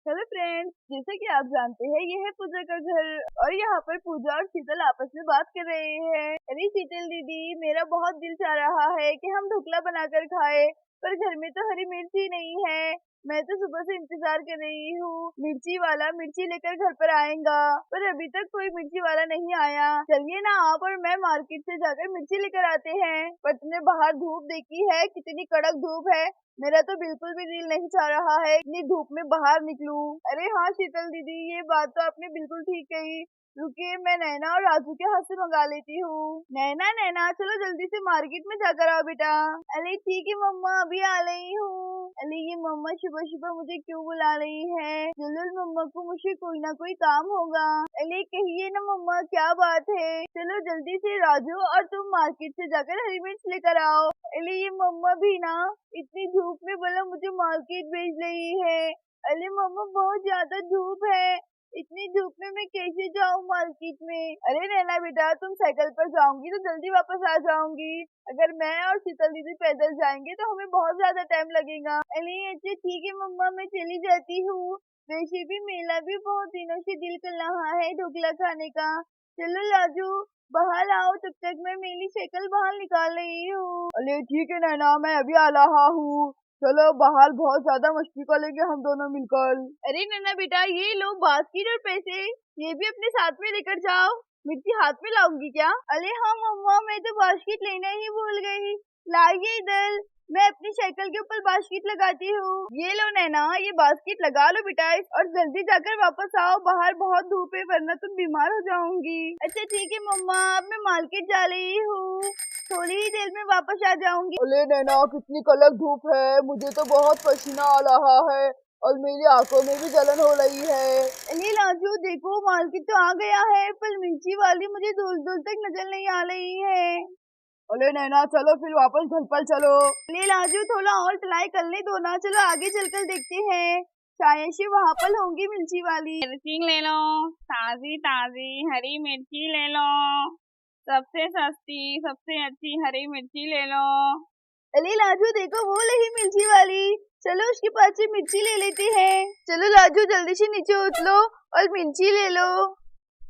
Hello friends, जैसे कि आप जानते हैं ये है पूजा का घर और यहाँ पर पूजा और शीतल आपस में बात कर रहे हैं। अरे शीतल दीदी, मेरा बहुत दिल चाह रहा है कि हम ढोकला बनाकर खाए, पर घर में तो हरी मिर्ची नहीं है। मैं तो सुबह से इंतजार कर रही हूँ, मिर्ची वाला मिर्ची लेकर घर पर आएगा, पर अभी तक कोई मिर्ची वाला नहीं आया। चलिए ना आप और मैं मार्केट से जाकर मिर्ची लेकर आते हैं। पर तुमने बाहर धूप देखी है, कितनी कड़क धूप है। मेरा तो बिल्कुल भी दिल नहीं चाह रहा है इतनी धूप में बाहर निकलूं। अरे हाँ शीतल दीदी, ये बात तो आपने बिल्कुल ठीक कही। रुकिए, मैं नैना और राजू के हाथ से मंगा लेती हूँ। नैना नैना, चलो जल्दी से मार्केट में जाकर आओ बेटा। अरे ठीक है मम्मा, अभी आ रही हूँ। अरे ये मम्मा सुबह सुबह मुझे क्यों बुला रही है? जरूर मम्मा को मुझसे कोई ना कोई काम होगा। अरे कहिए ना मम्मा, क्या बात है? चलो जल्दी से राजू और तुम मार्केट से जाकर हरी मिर्च लेकर आओ। अरे ये मम्मा भी ना इतनी धूप में बोला मुझे मार्केट भेज रही है। अरे मम्मा बहुत ज्यादा धूप है, इतनी धूप में मैं कैसे जाऊँ मार्केट में? अरे नैना बेटा, तुम साइकिल पर जाऊंगी तो जल्दी वापस आ जाऊंगी। अगर मैं और शीतल दीदी पैदल जाएंगे तो हमें बहुत ज्यादा टाइम लगेगा। अरे अच्छा ठीक है मम्मा, मैं चली जाती हूँ। वैसे भी मेरा भी बहुत दिनों से दिल कर रहा है ढोकला खाने का। चलो राजू, बाहर आओ, तब तक मैं मेरी साइकिल बाहर निकाल रही हूँ। अरे ठीक है नैना, मैं अभी आ रहा हूँ। चलो बाहर बहुत ज्यादा मस्ती करेंगे हम दोनों मिलकर। अरे नैना बेटा, ये लो बास्केट और पैसे, ये भी अपने साथ में लेकर जाओ। मिर्ची हाथ में लाऊंगी क्या? अरे हाँ मम्मा, मैं तो बास्केट लेना ही भूल गई। लाइए इधर, मैं अपनी साइकिल के ऊपर बास्केट लगाती हूँ। ये लो नैना, ये बास्केट लगा लो बेटा और जल्दी जाकर वापस आओ, बाहर बहुत धूप है वरना तुम बीमार हो जाओगी। अच्छा ठीक है मम्मा, अब मैं मार्केट जा रही हूँ, थोड़ी ही देर में वापस आ जाऊंगी। अरे नैना, कितनी कड़क धूप है, मुझे तो बहुत पसीना आ रहा है और मेरी आंखों में भी जलन हो रही है। अरे लाजू देखो, मार्केट तो आ गया है पर मिर्ची वाली मुझे दूर दूर तक नजर नहीं आ रही है। अरे नैना चलो फिर वापस घर पर चलो। अरे लाजू, थोड़ा और ट्राई करने दो ना, चलो आगे चलकर देखते हैं, शायद से वहाँ पर होंगी मिर्ची वाली। मिर्ची ले लो, ताजी ताजी हरी मिर्ची ले लो, सबसे सस्ती सबसे अच्छी हरी मिर्ची ले लो। अरे लाजू देखो, वो रही मिर्ची वाली, चलो उसके पास से मिर्ची ले लेते हैं। चलो लाजू जल्दी से नीचे उतरो और मिर्ची ले लो।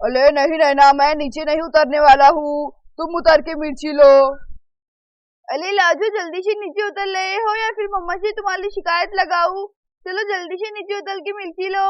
अरे नहीं नैना, मैं नीचे नहीं उतरने वाला हूँ, तुम उतर के मिर्ची लो। अरे लाजू जल्दी से नीचे उतर रहे हो या फिर मम्मा से तुम्हारी शिकायत लगाऊं? चलो जल्दी से नीचे उतर के मिर्ची लो।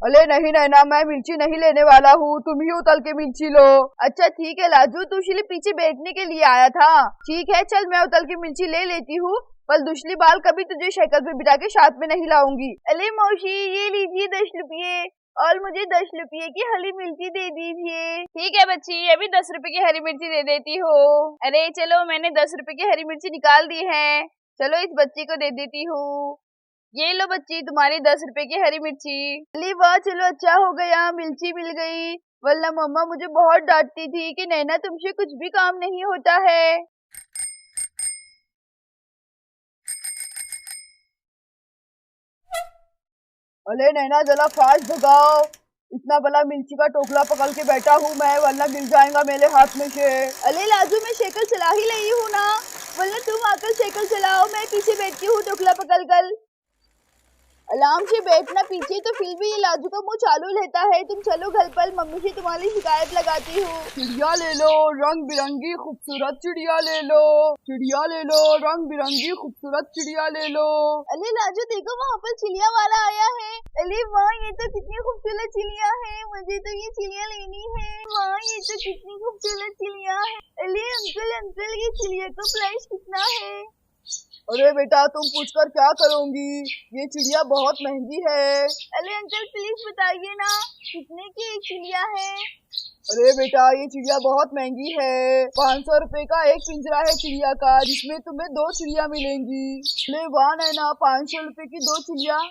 अरे नहीं नैना, मैं मिर्ची नहीं लेने वाला हूँ, तुम ही उतर के मिर्ची लो। अच्छा ठीक है लाजू, तू इसलिए पीछे बैठने के लिए आया था। ठीक है चल, मैं उतर के मिर्ची ले लेती हूँ, पर दूसरी बार कभी तुझे साइकिल पे बिठा के साथ में नहीं लाऊंगी। अरे मौसी, ये लीजिए 10 रुपये और मुझे 10 रुपये की हरी मिर्ची दे दीजिए। ठीक है बच्ची, अभी 10 रुपए की हरी मिर्ची दे देती हो। अरे चलो, मैंने 10 रुपए की हरी मिर्ची निकाल दी है, चलो इस बच्ची को दे देती हूँ। ये लो बच्ची, तुम्हारी 10 रुपए की हरी मिर्ची। अरे वाह, चलो अच्छा हो गया, मिर्ची मिल गई, वरना मम्मा मुझे बहुत डांटती थी कि नैना तुमसे कुछ भी काम नहीं होता है। अरे नैना जरा फास्ट भगाओ, इतना बड़ा मिर्ची का टोकरा पकड़ के बैठा हूँ मैं, वरना गिर जाएगा मेरे हाथ में से। अरे लाजू, मैं साइकिल चला ही रही हूँ ना, वरना तुम आकर साइकिल चलाओ, मैं पीछे बैठती हूँ टोकरा पकड़ कर। आराम से बैठना पीछे, तो फिर भी ये लाजू का मुंह चालू रहता है। तुम चलो घर पर, मम्मी से तुम्हारी शिकायत लगाती हूँ। चिड़िया ले लो, रंग बिरंगी खूबसूरत चिड़िया ले लो, चिड़िया ले लो, रंग बिरंगी खूबसूरत चिड़िया ले लो। अरे लाजू देखो, वहाँ पर चिड़िया वाला आया है। अरे वाह, ये तो कितनी खूबसूरत चिड़िया है, मुझे तो ये चिड़िया लेनी है। वाह, ये तो कितनी खूबसूरत चिड़िया है। अरे अंकल अंकल, ये चिड़िया का प्राइस कितना है? अरे बेटा, तुम पूछकर क्या करोगी, ये चिड़िया बहुत महंगी है। अरे अंकल प्लीज बताइए ना, कितने की एक चिड़िया है? अरे बेटा, ये चिड़िया बहुत महंगी है, 500 रुपए का एक पिंजरा है चिड़िया का, जिसमें तुम्हें 2 चिड़िया मिलेंगी। अरे वाह नैना, 500 रुपए की 2 चिड़िया।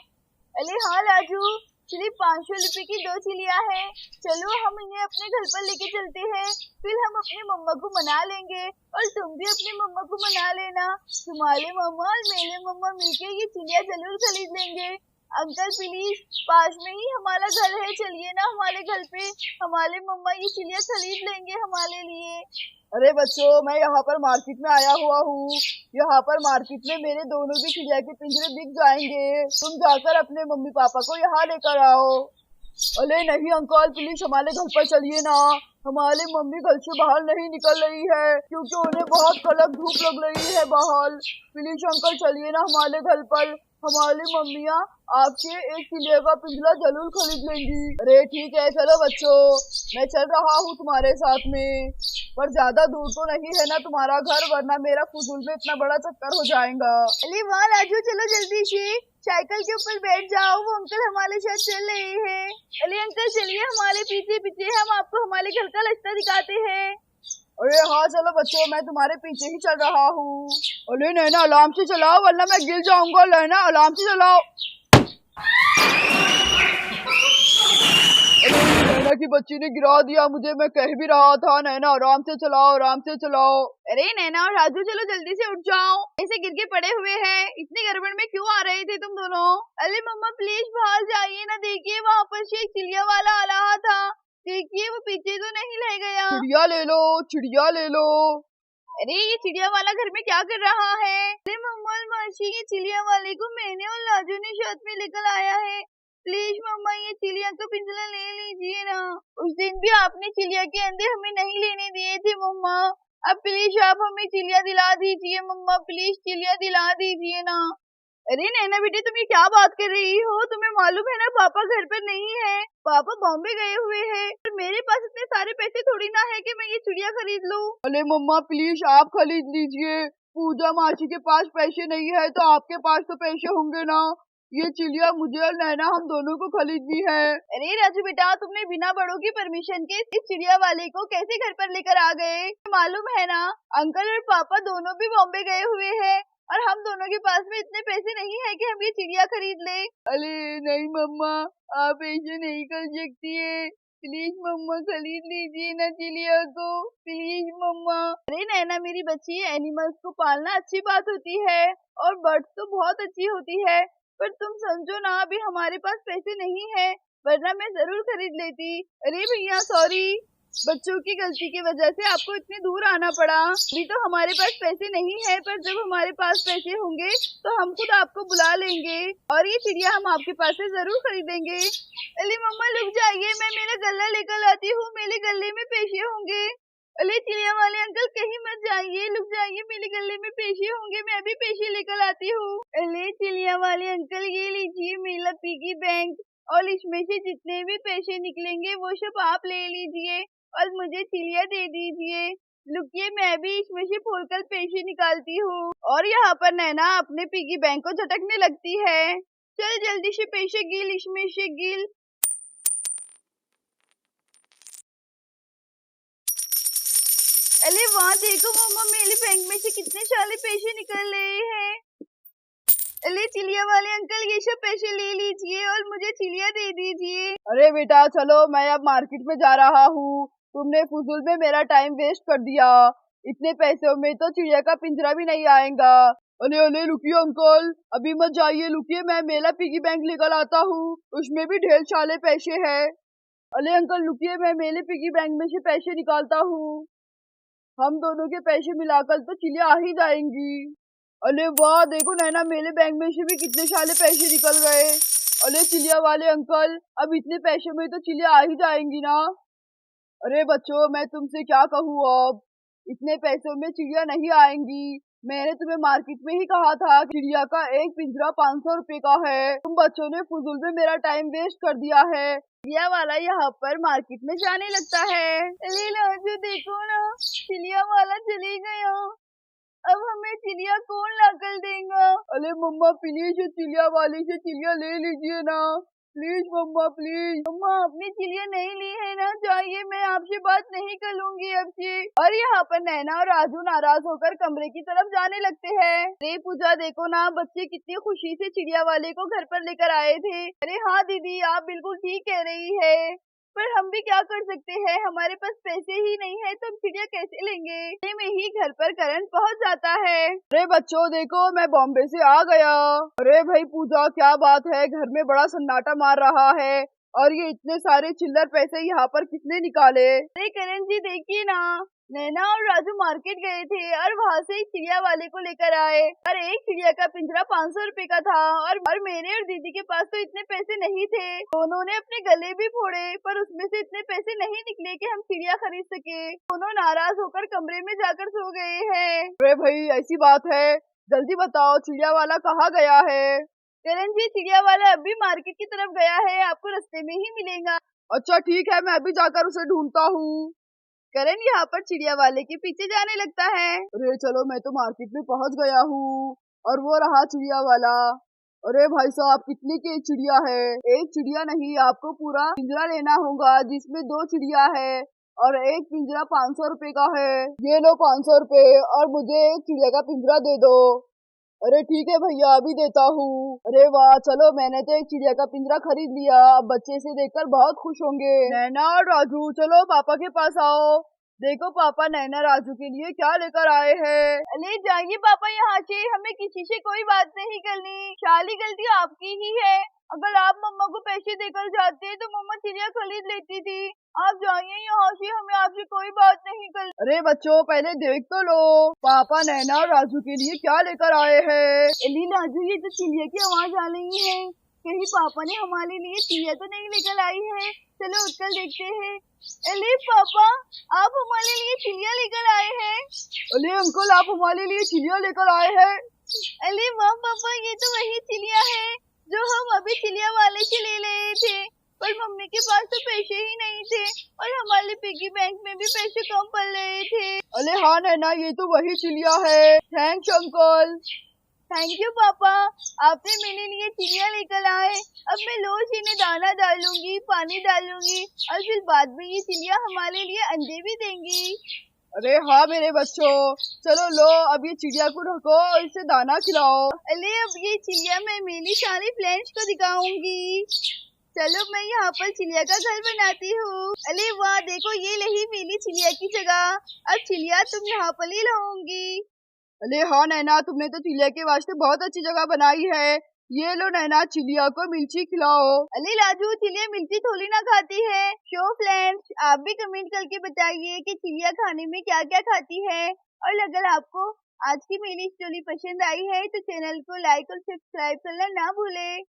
अरे हाँ राजू, सिर्फ 500 रुपए की 2 चिड़िया है। चलो हम इन्हें अपने घर पर लेके चलते हैं, फिर हम अपनी मम्मा को मना लेंगे और तुम भी अपनी मम्मा को मना लेना। तुम्हारे मम्मा और मेरे मम्मा मिलके ये चिड़िया जरूर खरीद लेंगे। अंकल प्लीज, पास में ही हमारा घर है, चलिए ना हमारे घर पे, हमारे मम्मा ये चिड़िया खरीद लेंगे हमारे लिए। अरे बच्चों, मैं यहाँ पर मार्केट में आया हुआ हूँ। यहाँ पर मार्केट में मेरे दोनों की चिड़िया के पिंजरे बिक जाएंगे। तुम जाकर अपने मम्मी पापा को यहाँ लेकर आओ। अरे नहीं अंकल, प्लीज हमारे घर पर चलिए ना। हमारी मम्मी घर से बाहर नहीं निकल रही है क्योंकि उन्हें बहुत कड़क धूप लग रही है बाहर। प्लीज अंकल चलिए ना हमारे घर पर। हमारी मम्मियाँ आपके एक चिड़िया का पिंजरा जरूर खरीद लेंगी। अरे ठीक है, चलो बच्चों, मैं चल रहा हूँ तुम्हारे साथ में, पर ज्यादा दूर तो नहीं है ना तुम्हारा घर, वरना मेरा फुजूल में इतना बड़ा चक्कर हो जाएगा। अरे वाह राजू, चलो जल्दी से साइकिल के ऊपर बैठ जाओ, वो अंकल हमारे साथ चल रहे हैं। अरे अंकल चलिए हमारे पीछे पीछे, हम आपको हमारे घर का रास्ता दिखाते हैं। अरे हाँ चलो बच्चों, मैं तुम्हारे पीछे ही चल रहा हूँ। अरे नैना आराम से चलाओ वरना मैं गिर जाऊंगा। नैना आराम से चलाओ। अरे नैना की बच्ची ने गिरा दिया मुझे, मैं कह भी रहा था नैना आराम से चलाओ, आराम से चलाओ। अरे नैना और राजू चलो जल्दी से उठ जाओ, ऐसे गिर के पड़े हुए हैं। इतनी गड़बड़ में क्यों आ रहे थे तुम दोनों? अरे मम्मा प्लीज बाहर जाइए ना, देखिए वहाँ पर से एक चिड़िया वाला आ रहा था, देखिए वो पीछे तो नहीं रह गया। चिड़िया ले लो, चिड़िया ले लो। अरे ये चिड़िया वाला घर में क्या कर रहा है? अरे मम्मा और मासी, ये चिड़िया वाले को मैंने और राजू ने साथ में लेकर आया है। प्लीज मम्मा ये चिड़िया का पिंजरा ले लीजिए ना। उस दिन भी आपने चिड़िया के अंडे हमें नहीं लेने दिए थे मम्मा, अब प्लीज आप हमें चिड़िया दिला दीजिए मम्मा, प्लीज चिड़िया दिला दीजिए ना। अरे नैना बेटे, तुम ये क्या बात कर रही हो? तुम्हें मालूम है ना पापा घर पर नहीं है, पापा बॉम्बे गए हुए हैं। मेरे पास इतने सारे पैसे थोड़ी ना है कि मैं ये चिड़िया खरीद लूं। अरे मम्मा प्लीज आप खरीद लीजिए, पूजा मासी के पास पैसे नहीं है तो आपके पास तो पैसे होंगे ना। ये चिड़िया मुझे और नैना हम दोनों को खरीदनी है। अरे राजू बेटा, तुमने बिना बड़ों की परमिशन के इस चिड़िया वाले को कैसे घर पर लेकर आ गए? मालूम है ना अंकल और पापा दोनों भी बॉम्बे गए हुए हैं और हम दोनों के पास में इतने पैसे नहीं है कि हम ये चिड़िया खरीद ले। अरे नहीं मम्मा, आप ऐसे नहीं कर सकती है, प्लीज मम्मा खरीद लीजिए ना चिड़िया को, प्लीज मम्मा। अरे नैना मेरी बच्ची, एनिमल्स को पालना अच्छी बात होती है और बर्ड्स तो बहुत अच्छी होती है, पर तुम समझो ना अभी हमारे पास पैसे नहीं है, वरना मैं जरूर खरीद लेती। अरे भैया सॉरी, बच्चों की गलती की वजह से आपको इतनी दूर आना पड़ा। अभी तो हमारे पास पैसे नहीं है, पर जब हमारे पास पैसे होंगे तो हम खुद आपको बुला लेंगे और ये चिड़िया हम आपके पास से जरूर खरीदेंगे। अरे मम्मा रुक जाइए, मैं मेरा गल्ला लेकर आती हूँ, मेरे गले में पैसे होंगे। अरे चिड़िया वाले अंकल कहीं मत जाइए, रुक जाइए, मेरे गले में पैसे होंगे, मैं अभी पैसे लेकर आती हूँ। अरे चिड़िया वाले अंकल ये लीजिए मेरा पिगी बैंक, और इसमें से जितने भी पैसे निकलेंगे वो सब आप ले लीजिए और मुझे चिड़िया दे दीजिए। रुकिए मैं भी इसमें से खोलकर पैसे निकालती हूँ। और यहाँ पर नैना अपने पिगी बैंक को झटकने लगती है। चल जल्दी से पैसे गिल, इसमें से गिल। अरे वहाँ देखो मम्मा, मेरे बैंक में से कितने सारे पैसे निकल रहे हैं। अरे चिड़िया वाले अंकल ये सब पैसे ले लीजिए और मुझे चिड़िया दे दीजिए। अरे बेटा चलो, मैं अब मार्केट में जा रहा हूँ, तुमने फुजूल में मेरा टाइम वेस्ट कर दिया, इतने पैसों में तो चिड़िया का पिंजरा भी नहीं आएगा। अरे अरे रुकिए अंकल, अभी मत जाइए, रुकिए मैं मेरा पिगी बैंक लेकर आता हूँ, उसमें भी ढेर सारे पैसे हैं। अरे अंकल रुकिए, मैं मेरे पिगी बैंक में से पैसे निकालता हूँ, हम दोनों के पैसे मिलाकर तो चिड़िया आ ही जाएंगी। अरे वाह देखो नैना, मेरे बैंक में से भी कितने सारे पैसे निकल गए। अरे चिड़िया वाले अंकल, अब इतने पैसे में तो चिड़िया आ ही जाएंगी ना। अरे बच्चों मैं तुमसे क्या कहूँ, अब इतने पैसों में चिड़िया नहीं आएंगी। मैंने तुम्हें मार्केट में ही कहा था चिड़िया का एक पिंजरा 500 रुपए का है, तुम बच्चों ने फुजूल में मेरा टाइम वेस्ट कर दिया है। चिड़िया वाला यहाँ पर मार्केट में जाने लगता है। अरे राजू देखो ना, चिड़िया वाला चले गया, अब हमें चिड़िया कौन लाकर देगा? अरे मम्मा प्लीज चिड़िया वाली से चिड़िया ले लीजिए ना, प्लीज मम्मा प्लीज। मम्मा आपने चिड़िया नहीं ली है ना, चाहिए, मैं आपसे बात नहीं करूंगी अब से। और यहाँ पर नैना और राजू नाराज होकर कमरे की तरफ जाने लगते हैं। अरे पूजा देखो ना, बच्चे कितनी खुशी से चिड़िया वाले को घर पर लेकर आए थे। अरे हाँ दीदी, आप बिल्कुल ठीक कह रही है। पर हम भी क्या कर सकते हैं, हमारे पास पैसे ही नहीं है तो हम चिड़िया कैसे लेंगे। इतने में ही घर पर करंट पहुंच जाता है। अरे बच्चों देखो, मैं बॉम्बे से आ गया। अरे भाई पूजा, क्या बात है, घर में बड़ा सन्नाटा मार रहा है। और ये इतने सारे चिल्लर पैसे यहाँ पर किसने निकाले? अरे करण जी देखिए ना, नैना और राजू मार्केट गए थे और वहाँ से एक चिड़िया वाले को लेकर आए और एक चिड़िया का पिंजरा 500 रुपए का था। और मेरे और दीदी के पास तो इतने पैसे नहीं थे, दोनों ने अपने गले भी फोड़े पर उसमें से इतने पैसे नहीं निकले कि हम चिड़िया खरीद सके। दोनों नाराज होकर कमरे में जाकर सो गए हैं। अरे भाई ऐसी बात है, जल्दी बताओ चिड़िया वाला कहाँ गया है? करण जी चिड़िया वाला अभी मार्केट की तरफ गया है, आपको रास्ते में ही मिलेगा। अच्छा ठीक है, मैं अभी जाकर उसे ढूंढता हूँ। करण यहाँ पर चिड़िया वाले के पीछे जाने लगता है। अरे चलो, मैं तो मार्केट में पहुंच गया हूँ और वो रहा चिड़िया वाला। अरे भाई साहब, कितने की चिड़िया है? एक चिड़िया नहीं, आपको पूरा पिंजरा लेना होगा जिसमें 2 चिड़िया है और एक पिंजरा 500 रुपए का है। ये लो 500 रुपए और मुझे एक चिड़िया का पिंजरा दे दो। अरे ठीक है भैया, अभी देता हूँ। अरे वाह, चलो मैंने तो एक चिड़िया का पिंजरा खरीद लिया। अब बच्चे से देखकर बहुत खुश होंगे। नैना और राजू चलो पापा के पास आओ। देखो पापा नैना राजू के लिए क्या लेकर आए हैं। अरे जाइए पापा यहाँ से, हमें किसी से कोई बात नहीं करनी। सारी गलती आपकी ही है। अगर आप मम्मा को पैसे देकर जाते तो मम्मा चिड़िया खरीद लेती थी। आप जाइए यहाँ से, हमें आपसे कोई बात नहीं करनी। अरे बच्चों, पहले देख तो लो पापा नैना और राजू के लिए क्या लेकर आए हैं। अली राजू, ये तो चिड़िया की आवाज आ रही है, कहीं पापा ने हमारे लिए चिड़िया तो नहीं लेकर आई है। चलो उठकर देखते हैं। अली पापा, आप हमारे लिए चिड़िया लेकर आए हैं। अरे अंकल, आप हमारे लिए चिड़िया लेकर आए हैं। अरे वाह पापा, ये तो वही चिड़िया है जो हम अभी चिड़िया वाले से ले रहे थे। पर मम्मी के पास तो पैसे ही नहीं थे और हमारे पिगी बैंक में भी पैसे कम पड़ रहे थे। अरे हाँ नैना, ये तो वही चिड़िया है। Thanks uncle. थैंक यू पापा, आपने मेरे लिए चिड़िया लेकर आए। अब मैं रोज इन्हें दाना डालूंगी, पानी डालूंगी और फिर बाद में ये चिड़िया हमारे लिए अंडे भी देंगी। अरे हाँ मेरे बच्चों, चलो लो अब ये चिड़िया को ढको और इसे दाना खिलाओ। अरे अब ये चिड़िया मैं मेरी सारी फ्रेंड्स को दिखाऊंगी। चलो मैं यहाँ पर चिड़िया का घर बनाती हूँ। अरे वाह देखो, ये रही मेरी चिड़िया की जगह। अब चिड़िया तुम यहाँ पर ही रहोगी। अरे हाँ नैना, तुमने तो चिड़िया के वास्ते बहुत अच्छी जगह बनाई है। ये लो नैना, चिड़िया को मिर्ची खिलाओ। अरे राजू, चिड़िया मिर्ची थोड़ी ना खाती है। शो फ्रेंड्स, आप भी कमेंट करके बताइए कि चिड़िया खाने में क्या क्या खाती है। और अगर आपको आज की मेरी स्टोरी पसंद आई है तो चैनल को लाइक और सब्सक्राइब करना ना भूले।